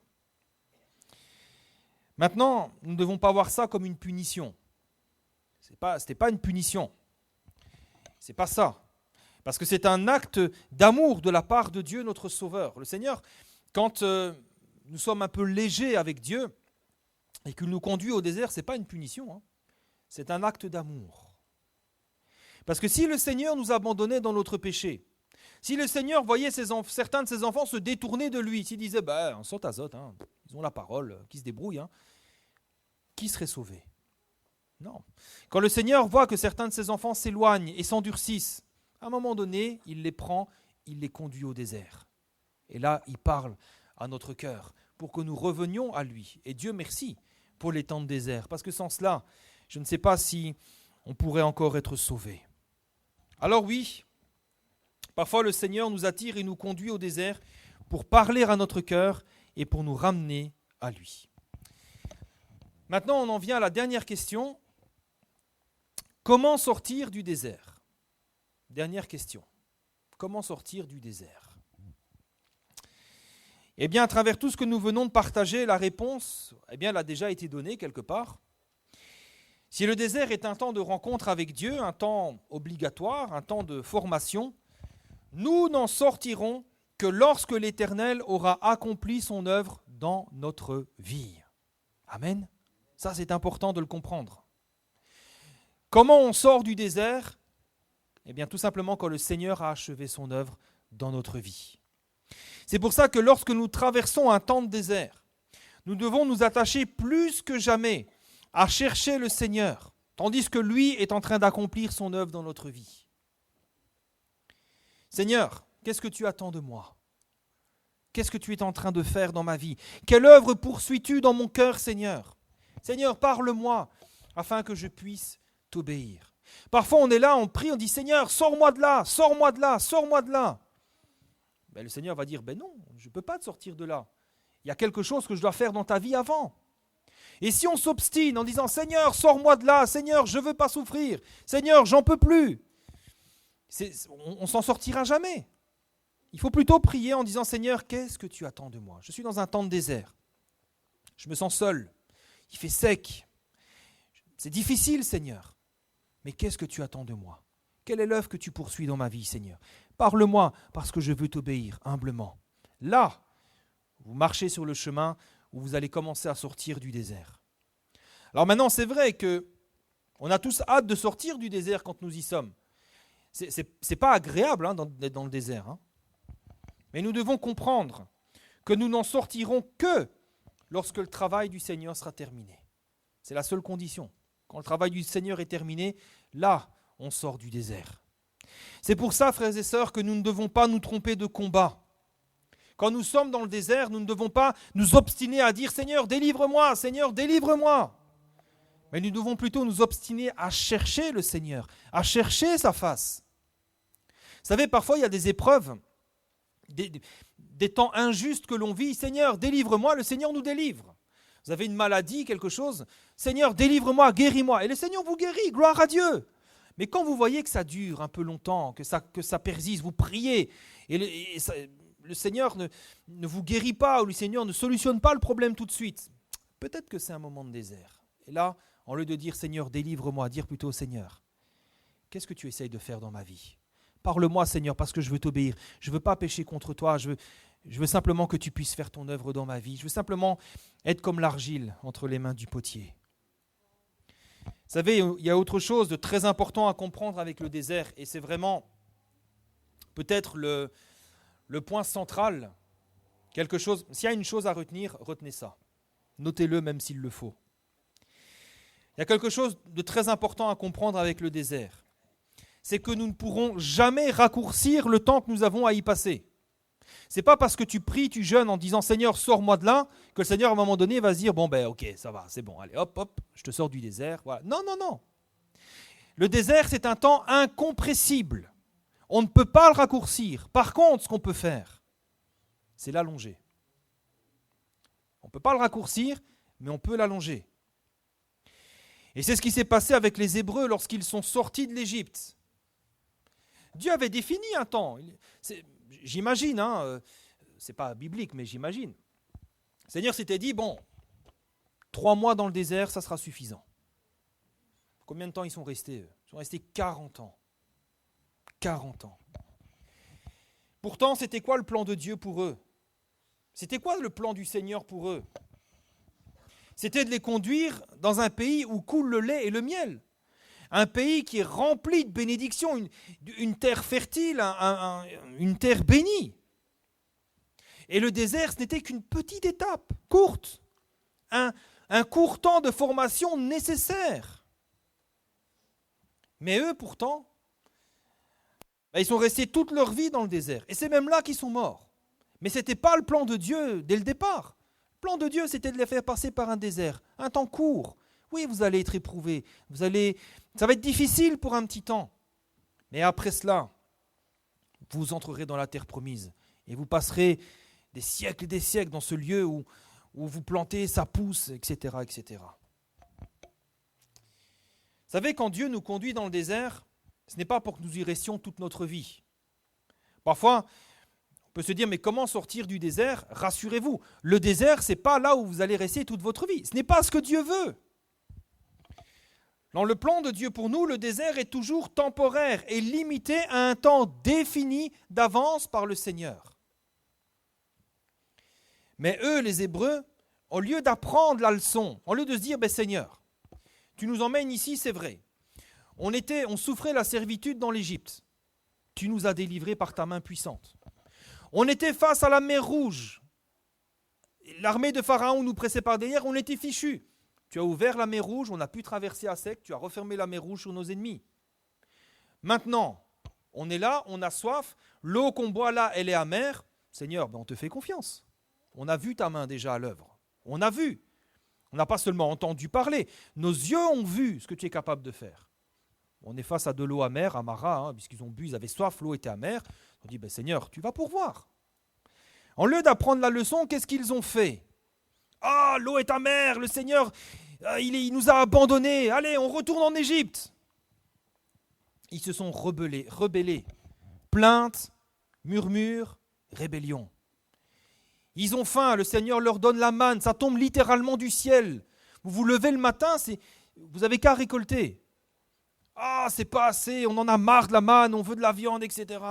Maintenant, nous ne devons pas voir ça comme une punition. C'était pas une punition. C'est pas ça. Parce que c'est un acte d'amour de la part de Dieu, notre Sauveur. Le Seigneur, quand nous sommes un peu légers avec Dieu et qu'il nous conduit au désert, ce n'est pas une punition. C'est un acte d'amour. Parce que si le Seigneur nous abandonnait dans notre péché, si le Seigneur voyait certains de ses enfants se détourner de lui, s'il disait on saute à zot, ils ont la parole, qui se débrouillent, qui serait sauvé? Non. Quand le Seigneur voit que certains de ses enfants s'éloignent et s'endurcissent, à un moment donné, il les prend, il les conduit au désert. Et là, il parle à notre cœur pour que nous revenions à lui. Et Dieu merci pour les temps de désert, parce que sans cela, je ne sais pas si on pourrait encore être sauvé. Alors oui, parfois le Seigneur nous attire et nous conduit au désert pour parler à notre cœur et pour nous ramener à lui. Maintenant, on en vient à la dernière question. Comment sortir du désert? Dernière question. Comment sortir du désert? Eh bien, à travers tout ce que nous venons de partager, la réponse, elle a déjà été donnée quelque part. Si le désert est un temps de rencontre avec Dieu, un temps obligatoire, un temps de formation, nous n'en sortirons que lorsque l'Éternel aura accompli son œuvre dans notre vie. Amen. Ça, c'est important de le comprendre. Comment on sort du désert? Eh bien, tout simplement quand le Seigneur a achevé son œuvre dans notre vie. C'est pour ça que lorsque nous traversons un temps de désert, nous devons nous attacher plus que jamais à chercher le Seigneur, tandis que lui est en train d'accomplir son œuvre dans notre vie. Seigneur, qu'est-ce que tu attends de moi? Qu'est-ce que tu es en train de faire dans ma vie? Quelle œuvre poursuis-tu dans mon cœur, Seigneur? Seigneur, parle-moi afin que je puisse t'obéir. Parfois, on est là, on prie, on dit « Seigneur, sors-moi de là, sors-moi de là, sors-moi de là ». Le Seigneur va dire « Non, je ne peux pas te sortir de là. Il y a quelque chose que je dois faire dans ta vie avant. » Et si on s'obstine en disant « Seigneur, sors-moi de là, Seigneur, je ne veux pas souffrir, Seigneur, j'en peux plus », on ne s'en sortira jamais. Il faut plutôt prier en disant « Seigneur, qu'est-ce que tu attends de moi? Je suis dans un temps de désert. Je me sens seul. Il fait sec. C'est difficile, Seigneur. Mais qu'est-ce que tu attends de moi? Quelle est l'œuvre que tu poursuis dans ma vie, Seigneur? Parle-moi parce que je veux t'obéir humblement. » Là, vous marchez sur le chemin où vous allez commencer à sortir du désert. Alors maintenant, c'est vrai qu'on a tous hâte de sortir du désert quand nous y sommes. C'est pas agréable d'être dans le désert. Mais nous devons comprendre que nous n'en sortirons que lorsque le travail du Seigneur sera terminé. C'est la seule condition. Quand le travail du Seigneur est terminé, là, on sort du désert. C'est pour ça, frères et sœurs, que nous ne devons pas nous tromper de combat. Quand nous sommes dans le désert, nous ne devons pas nous obstiner à dire « Seigneur, délivre-moi, Seigneur, délivre-moi ». Mais nous devons plutôt nous obstiner à chercher le Seigneur, à chercher sa face. Vous savez, parfois, il y a des épreuves, des temps injustes que l'on vit. « Seigneur, délivre-moi », le Seigneur nous délivre. Vous avez une maladie, quelque chose, « Seigneur, délivre-moi, guéris-moi ». Et le Seigneur vous guérit, gloire à Dieu. Mais quand vous voyez que ça dure un peu longtemps, que ça persiste, vous priez, et le Seigneur ne vous guérit pas, ou le Seigneur ne solutionne pas le problème tout de suite, peut-être que c'est un moment de désert. Et là, au lieu de dire « Seigneur, délivre-moi », dire plutôt « Seigneur, qu'est-ce que tu essayes de faire dans ma vie ? Parle-moi, Seigneur, parce que je veux t'obéir. Je ne veux pas pécher contre toi, je veux simplement que tu puisses faire ton œuvre dans ma vie. Je veux simplement être comme l'argile entre les mains du potier. » Vous savez, il y a autre chose de très important à comprendre avec le désert, et c'est vraiment peut-être le point central S'il y a une chose à retenir, retenez ça. Notez-le même s'il le faut. Il y a quelque chose de très important à comprendre avec le désert. C'est que nous ne pourrons jamais raccourcir le temps que nous avons à y passer. Ce n'est pas parce que tu pries, tu jeûnes en disant « Seigneur, sors-moi de là » que le Seigneur, à un moment donné, va se dire « Bon, ok, ça va, c'est bon, allez, hop, je te sors du désert. » Voilà. Non. Le désert, c'est un temps incompressible. On ne peut pas le raccourcir. Par contre, ce qu'on peut faire, c'est l'allonger. On ne peut pas le raccourcir, mais on peut l'allonger. Et c'est ce qui s'est passé avec les Hébreux lorsqu'ils sont sortis de l'Égypte. Dieu avait défini un temps. J'imagine, c'est pas biblique, mais j'imagine. Le Seigneur s'était dit, 3 mois dans le désert, ça sera suffisant. Combien de temps ils sont restés, eux ? Ils sont restés 40 ans. 40 ans. Pourtant, c'était quoi le plan de Dieu pour eux ? C'était quoi le plan du Seigneur pour eux ? C'était de les conduire dans un pays où coule le lait et le miel. Un pays qui est rempli de bénédictions, une terre fertile, une terre bénie. Et le désert, ce n'était qu'une petite étape, courte. Un court temps de formation nécessaire. Mais eux, pourtant, ils sont restés toute leur vie dans le désert. Et c'est même là qu'ils sont morts. Mais ce n'était pas le plan de Dieu dès le départ. Le plan de Dieu, c'était de les faire passer par un désert, un temps court. Oui, vous allez être éprouvés, ça va être difficile pour un petit temps. Mais après cela, vous entrerez dans la terre promise et vous passerez des siècles et des siècles dans ce lieu où vous plantez, ça pousse, etc., etc. Vous savez, quand Dieu nous conduit dans le désert, ce n'est pas pour que nous y restions toute notre vie. Parfois, on peut se dire, mais comment sortir du désert ? Rassurez-vous, le désert, ce n'est pas là où vous allez rester toute votre vie. Ce n'est pas ce que Dieu veut. Dans le plan de Dieu pour nous, le désert est toujours temporaire et limité à un temps défini d'avance par le Seigneur. Mais eux, les Hébreux, au lieu d'apprendre la leçon, au lieu de se dire, Seigneur, tu nous emmènes ici, c'est vrai. On souffrait la servitude dans l'Égypte. Tu nous as délivrés par ta main puissante. On était face à la mer Rouge. L'armée de Pharaon nous pressait par derrière, on était fichus. Tu as ouvert la mer Rouge, on a pu traverser à sec, tu as refermé la mer Rouge sur nos ennemis. Maintenant, on est là, on a soif, l'eau qu'on boit là, elle est amère. Seigneur, on te fait confiance. On a vu ta main déjà à l'œuvre. On a vu. On n'a pas seulement entendu parler. Nos yeux ont vu ce que tu es capable de faire. On est face à de l'eau amère, à Mara, puisqu'ils ont bu, ils avaient soif, l'eau était amère. On dit, Seigneur, tu vas pourvoir. En lieu d'apprendre la leçon, qu'est-ce qu'ils ont fait ? Ah, l'eau est amère, le Seigneur, il nous a abandonnés. Allez, on retourne en Égypte. Ils se sont rebellés. Plainte, murmure, rébellion. Ils ont faim, le Seigneur leur donne la manne, ça tombe littéralement du ciel. Vous vous levez le matin, vous n'avez qu'à récolter. Ah, c'est pas assez, on en a marre de la manne, on veut de la viande, etc.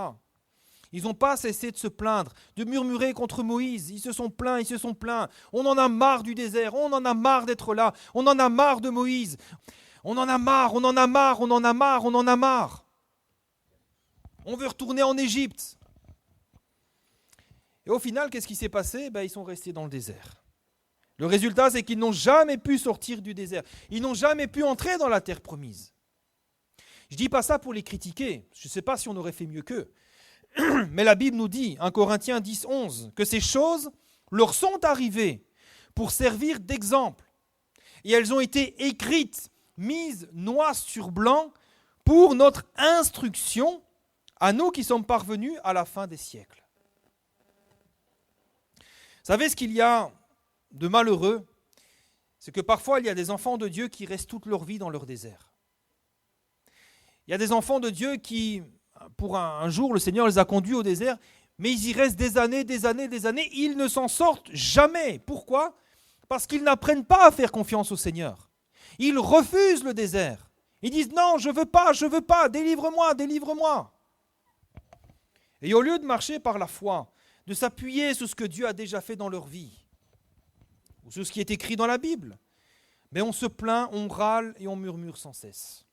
Ils n'ont pas cessé de se plaindre, de murmurer contre Moïse. Ils se sont plaints. On en a marre du désert, on en a marre d'être là, on en a marre de Moïse. On en a marre. On veut retourner en Égypte. Et au final, qu'est-ce qui s'est passé ? Ils sont restés dans le désert. Le résultat, c'est qu'ils n'ont jamais pu sortir du désert. Ils n'ont jamais pu entrer dans la terre promise. Je ne dis pas ça pour les critiquer. Je ne sais pas si on aurait fait mieux qu'eux. Mais la Bible nous dit, 1 Corinthiens 10, 11, que ces choses leur sont arrivées pour servir d'exemple. Et elles ont été écrites, mises noir sur blanc pour notre instruction, à nous qui sommes parvenus à la fin des siècles. Vous savez ce qu'il y a de malheureux ? C'est que parfois il y a des enfants de Dieu qui restent toute leur vie dans leur désert. Il y a des enfants de Dieu qui, pour un jour, le Seigneur les a conduits au désert, mais ils y restent des années, ils ne s'en sortent jamais. Pourquoi ? Parce qu'ils n'apprennent pas à faire confiance au Seigneur. Ils refusent le désert. Ils disent « Non, je veux pas, délivre-moi. » Et au lieu de marcher par la foi, de s'appuyer sur ce que Dieu a déjà fait dans leur vie, ou sur ce qui est écrit dans la Bible, mais on se plaint, on râle et on murmure sans cesse.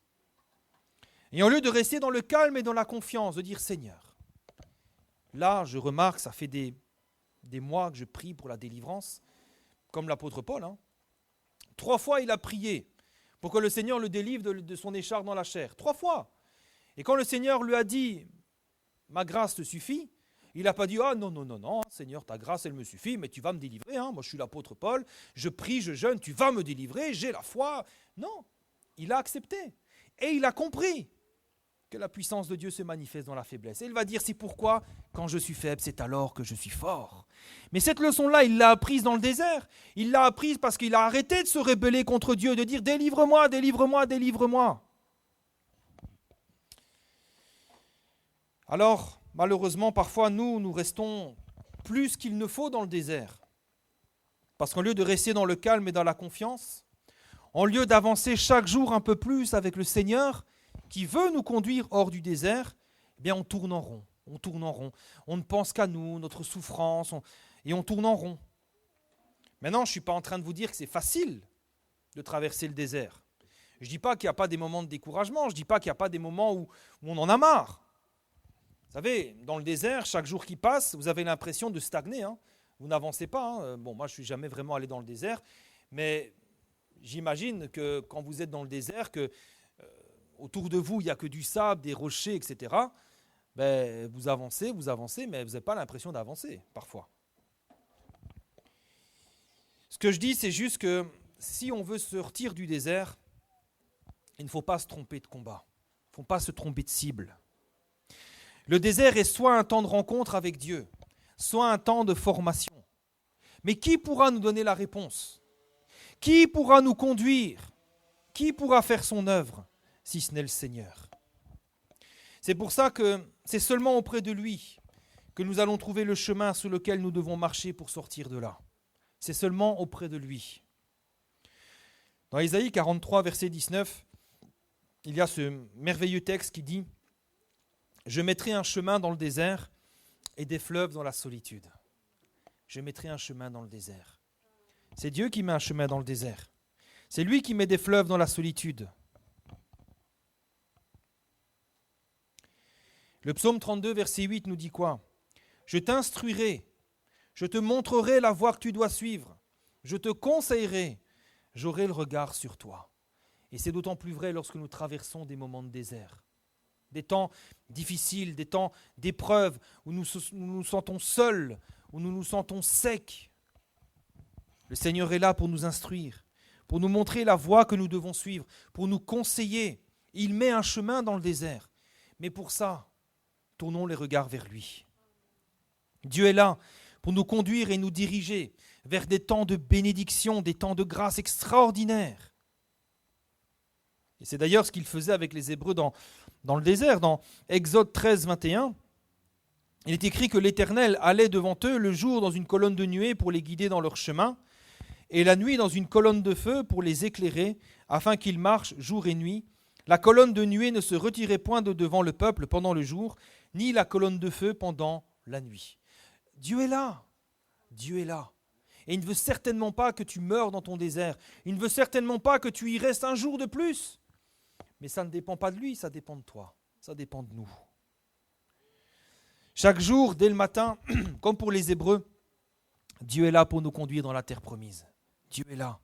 Et au lieu de rester dans le calme et dans la confiance, de dire « Seigneur, là, je remarque, ça fait des des mois que je prie pour la délivrance, comme l'apôtre Paul. 3 fois, il a prié pour que le Seigneur le délivre de son écharpe dans la chair. 3 fois. Et quand le Seigneur lui a dit « Ma grâce te suffit », il n'a pas dit « Ah non, Seigneur, ta grâce, elle me suffit, mais tu vas me délivrer. Moi, je suis l'apôtre Paul, je prie, je jeûne, tu vas me délivrer, j'ai la foi. » Non, il a accepté. Et il a compris que la puissance de Dieu se manifeste dans la faiblesse. Et il va dire « C'est pourquoi, quand je suis faible, c'est alors que je suis fort. » Mais cette leçon-là, il l'a apprise dans le désert. Il l'a apprise parce qu'il a arrêté de se rebeller contre Dieu, de dire « Délivre-moi, délivre-moi, délivre-moi. » Alors, malheureusement, parfois, nous restons plus qu'il ne faut dans le désert. Parce qu'au lieu de rester dans le calme et dans la confiance, au lieu d'avancer chaque jour un peu plus avec le Seigneur, qui veut nous conduire hors du désert, eh bien on tourne en rond, on ne pense qu'à nous, notre souffrance, et on tourne en rond. Maintenant, je ne suis pas en train de vous dire que c'est facile de traverser le désert. Je ne dis pas qu'il n'y a pas des moments de découragement, je ne dis pas qu'il n'y a pas des moments où on en a marre. Vous savez, dans le désert, chaque jour qui passe, vous avez l'impression de stagner. Vous n'avancez pas. Bon, moi, je ne suis jamais vraiment allé dans le désert, mais j'imagine que quand vous êtes dans le désert, que autour de vous, il n'y a que du sable, des rochers, etc. Vous avancez, mais vous n'avez pas l'impression d'avancer, parfois. Ce que je dis, c'est juste que si on veut sortir du désert, il ne faut pas se tromper de combat. Il ne faut pas se tromper de cible. Le désert est soit un temps de rencontre avec Dieu, soit un temps de formation. Mais qui pourra nous donner la réponse? Qui pourra nous conduire? Qui pourra faire son œuvre, si ce n'est le Seigneur? C'est pour ça que c'est seulement auprès de lui que nous allons trouver le chemin sur lequel nous devons marcher pour sortir de là. C'est seulement auprès de lui. Dans Ésaïe 43, verset 19, il y a ce merveilleux texte qui dit « Je mettrai un chemin dans le désert et des fleuves dans la solitude. » Je mettrai un chemin dans le désert. C'est Dieu qui met un chemin dans le désert. C'est lui qui met des fleuves dans la solitude. Le psaume 32, verset 8 nous dit quoi? « Je t'instruirai, je te montrerai la voie que tu dois suivre, je te conseillerai, j'aurai le regard sur toi. » Et c'est d'autant plus vrai lorsque nous traversons des moments de désert, des temps difficiles, des temps d'épreuve, où nous nous sentons seuls, où nous nous sentons secs. Le Seigneur est là pour nous instruire, pour nous montrer la voie que nous devons suivre, pour nous conseiller. Il met un chemin dans le désert. Mais pour ça, tournons les regards vers lui. Dieu est là pour nous conduire et nous diriger vers des temps de bénédiction, des temps de grâce extraordinaires. Et c'est d'ailleurs ce qu'il faisait avec les Hébreux dans le désert. Dans Exode 13, 21, il est écrit que l'Éternel allait devant eux le jour dans une colonne de nuée pour les guider dans leur chemin, et la nuit dans une colonne de feu pour les éclairer, afin qu'ils marchent jour et nuit. La colonne de nuée ne se retirait point de devant le peuple pendant le jour, ni la colonne de feu pendant la nuit. Dieu est là. Dieu est là. Et il ne veut certainement pas que tu meurs dans ton désert. Il ne veut certainement pas que tu y restes un jour de plus. Mais ça ne dépend pas de lui, ça dépend de toi. Ça dépend de nous. Chaque jour, dès le matin, comme pour les Hébreux, Dieu est là pour nous conduire dans la terre promise. Dieu est là.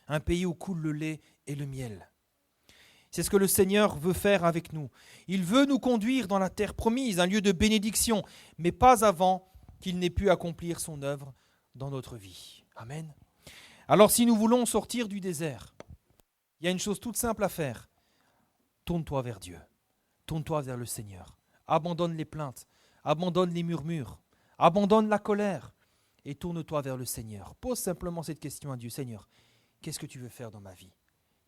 Un pays où coule le lait et le miel. C'est ce que le Seigneur veut faire avec nous. Il veut nous conduire dans la terre promise, un lieu de bénédiction, mais pas avant qu'il n'ait pu accomplir son œuvre dans notre vie. Amen. Alors si nous voulons sortir du désert, il y a une chose toute simple à faire. Tourne-toi vers Dieu. Tourne-toi vers le Seigneur. Abandonne les plaintes. Abandonne les murmures. Abandonne la colère. Et tourne-toi vers le Seigneur. Pose simplement cette question à Dieu. Seigneur, qu'est-ce que tu veux faire dans ma vie?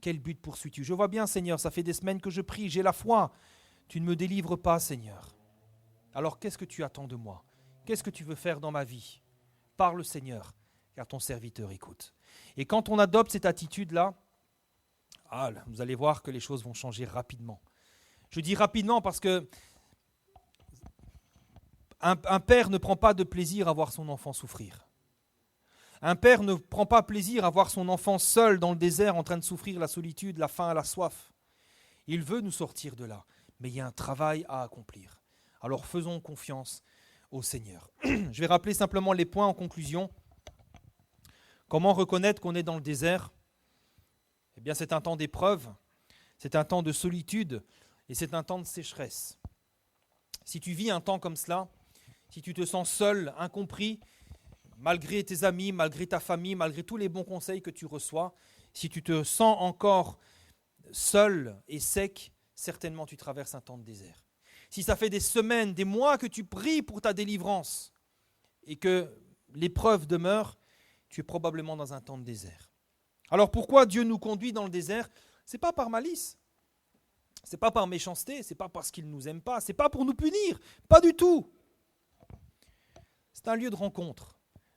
Quel but poursuis-tu? Je vois bien, Seigneur, ça fait des semaines que je prie, j'ai la foi. Tu ne me délivres pas, Seigneur. Alors qu'est-ce que tu attends de moi? Qu'est-ce que tu veux faire dans ma vie? Parle, Seigneur, car ton serviteur écoute. Et quand on adopte cette attitude-là, vous allez voir que les choses vont changer rapidement. Je dis rapidement parce que un père ne prend pas de plaisir à voir son enfant souffrir. Un père ne prend pas plaisir à voir son enfant seul dans le désert en train de souffrir la solitude, la faim, la soif. Il veut nous sortir de là, mais il y a un travail à accomplir. Alors faisons confiance au Seigneur. Je vais rappeler simplement les points en conclusion. Comment reconnaître qu'on est dans le désert? Eh bien, c'est un temps d'épreuve, c'est un temps de solitude et c'est un temps de sécheresse. Si tu vis un temps comme cela, si tu te sens seul, incompris, malgré tes amis, malgré ta famille, malgré tous les bons conseils que tu reçois, si tu te sens encore seul et sec, certainement tu traverses un temps de désert. Si ça fait des semaines, des mois que tu pries pour ta délivrance et que l'épreuve demeure, tu es probablement dans un temps de désert. Alors pourquoi Dieu nous conduit dans le désert? Ce n'est pas par malice, ce n'est pas par méchanceté, ce n'est pas parce qu'il ne nous aime pas, ce n'est pas pour nous punir, pas du tout. C'est un lieu de rencontre.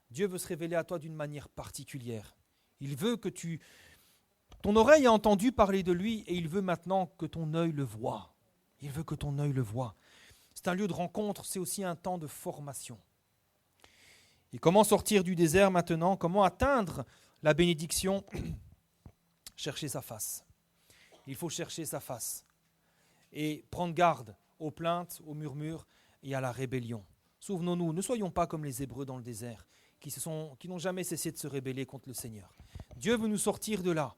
Dieu veut se révéler à toi d'une manière particulière. Il veut que ton oreille a entendu parler de lui et il veut maintenant que ton œil le voie. Il veut que ton œil le voie. C'est un lieu de rencontre, c'est aussi un temps de formation. Et comment sortir du désert maintenant? Comment atteindre la bénédiction? Chercher sa face. Il faut chercher sa face. Et prendre garde aux plaintes, aux murmures et à la rébellion. Souvenons-nous, ne soyons pas comme les Hébreux dans le désert, qui n'ont jamais cessé de se rébeller contre le Seigneur. Dieu veut nous sortir de là.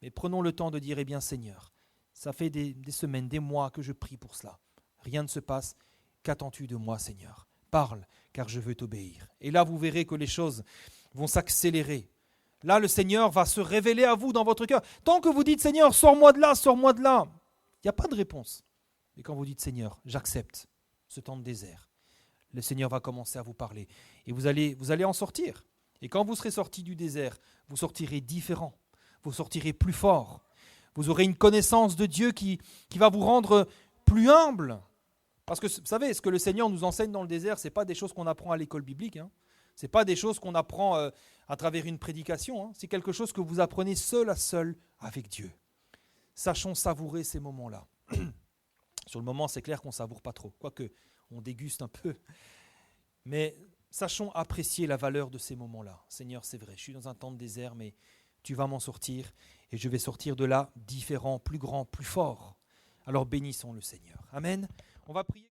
Mais prenons le temps de dire, eh bien Seigneur, ça fait des semaines, des mois que je prie pour cela. Rien ne se passe. Qu'attends-tu de moi, Seigneur? Parle, car je veux t'obéir. Et là, vous verrez que les choses vont s'accélérer. Là, le Seigneur va se révéler à vous dans votre cœur. Tant que vous dites, Seigneur, sors-moi de là, il n'y a pas de réponse. Mais quand vous dites, Seigneur, j'accepte ce temps de désert, le Seigneur va commencer à vous parler. Et vous allez en sortir. Et quand vous serez sortis du désert, vous sortirez différent. Vous sortirez plus fort. Vous aurez une connaissance de Dieu qui va vous rendre plus humble. Parce que, vous savez, ce que le Seigneur nous enseigne dans le désert, ce n'est pas des choses qu'on apprend à l'école biblique. Ce n'est pas des choses qu'on apprend à travers une prédication. C'est quelque chose que vous apprenez seul à seul avec Dieu. Sachons savourer ces moments-là. Sur le moment, c'est clair qu'on ne savoure pas trop. Quoique, on déguste un peu. Mais sachons apprécier la valeur de ces moments-là. Seigneur, c'est vrai, je suis dans un temps de désert, mais tu vas m'en sortir. Et je vais sortir de là différent, plus grand, plus fort. Alors bénissons le Seigneur. Amen. On va prier.